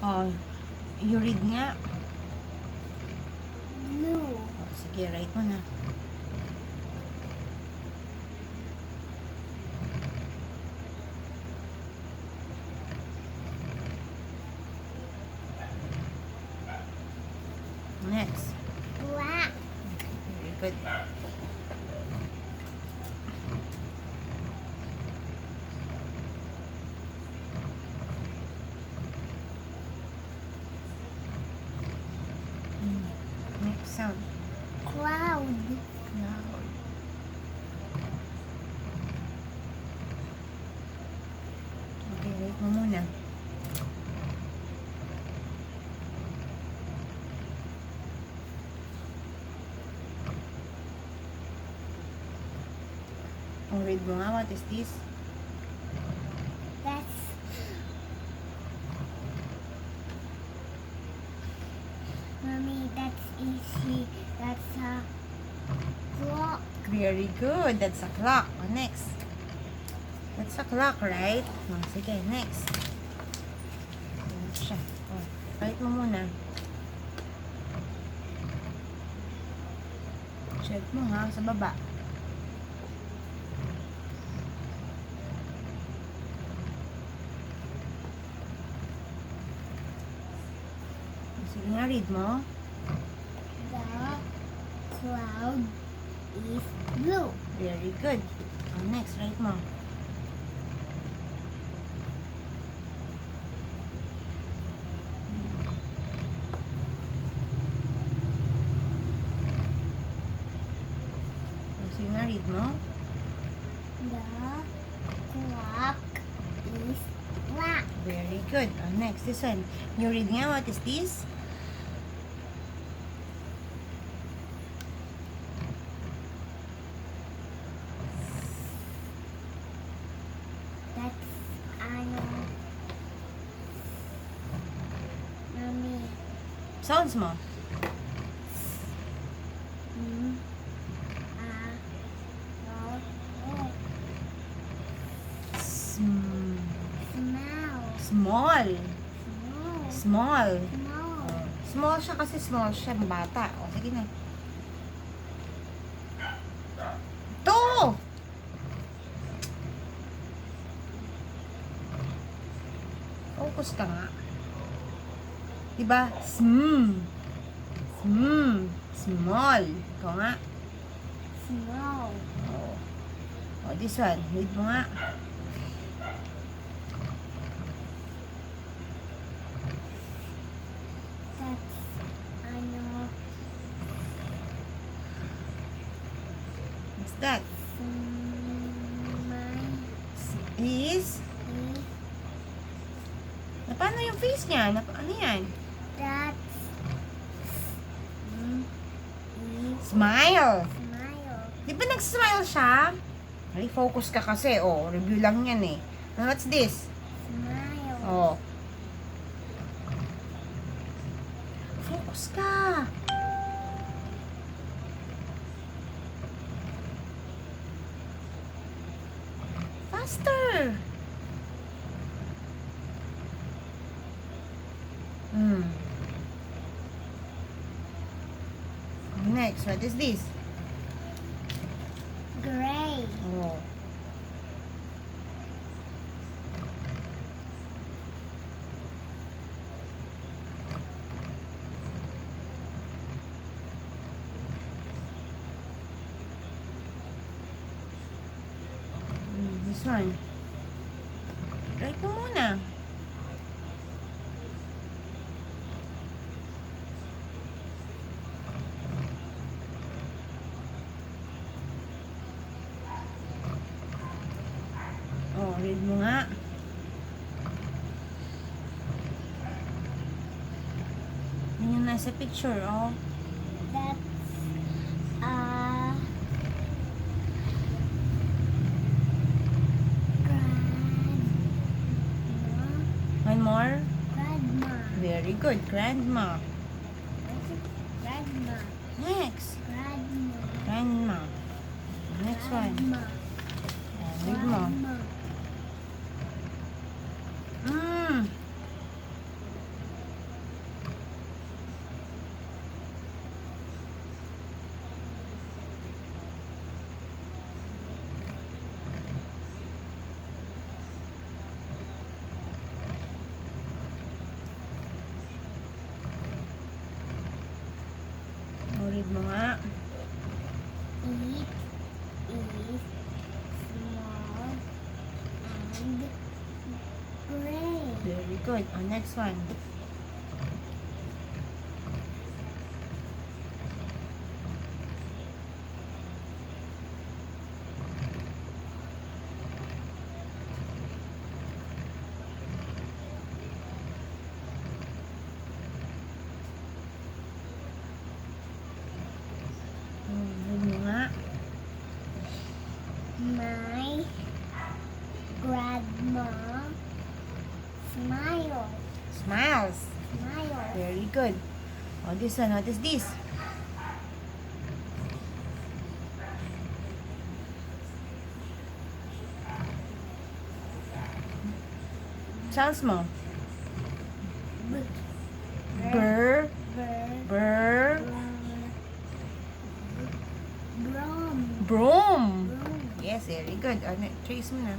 Oh, you read nga. Blue. Oh, sige, write mo na. Next. Black. Very good. Next sound. Cloud. Cloud. Okay, wait mo muna. Oh, read mo nga. What is this? That's Mommy, that's easy. That's a clock. Very good. That's a clock. Oh, next. That's a clock, right? Oh, sige, next. Ayan siya. Oh, write mo muna. Check mo ha, sa baba. Sige nga, read mo. The cloud is blue. Very good. Oh, next, write mo. Oh, sige nga, read mo. The clock is black. Very good. Oh, next, this one. You read nga, what is this? That's Mommy. Sounds mo. Mm, uh, oh, oh, Sm- smell. small. Small. Small. Small. Small siya kasi small siya, bata. O, sige na. To! Focus ka nga. Diba? Small. Ikaw nga. Small. O, this one. Read mo nga. That's What's that? Is? Na paano yung face niya? Ano yan? That's Smile. smile. Di ba nag-smile siya? Ay, focus ka kasi. Oh, review lang yan eh. And what's this? Smile. Oh. Focus ka. Faster. Next, what is this? Gray. Oh. This one. Write mo muna. Oh, read mo nga. Yan yung nasa picture, oh. That's One more. grandma. Very good, grandma. What's it? Grandma. Next, Grandma. grandma. Next one. Grandma. Read mo. Grandma. good. Oh, next one. Yun mo nga. My grandma smile. Smiles. Smile. Very good. Oh, this one. What is this? Sounds mo. Burr. Burr. Broom. Broom. Broom. Yes, very good. Oh, trace mo na.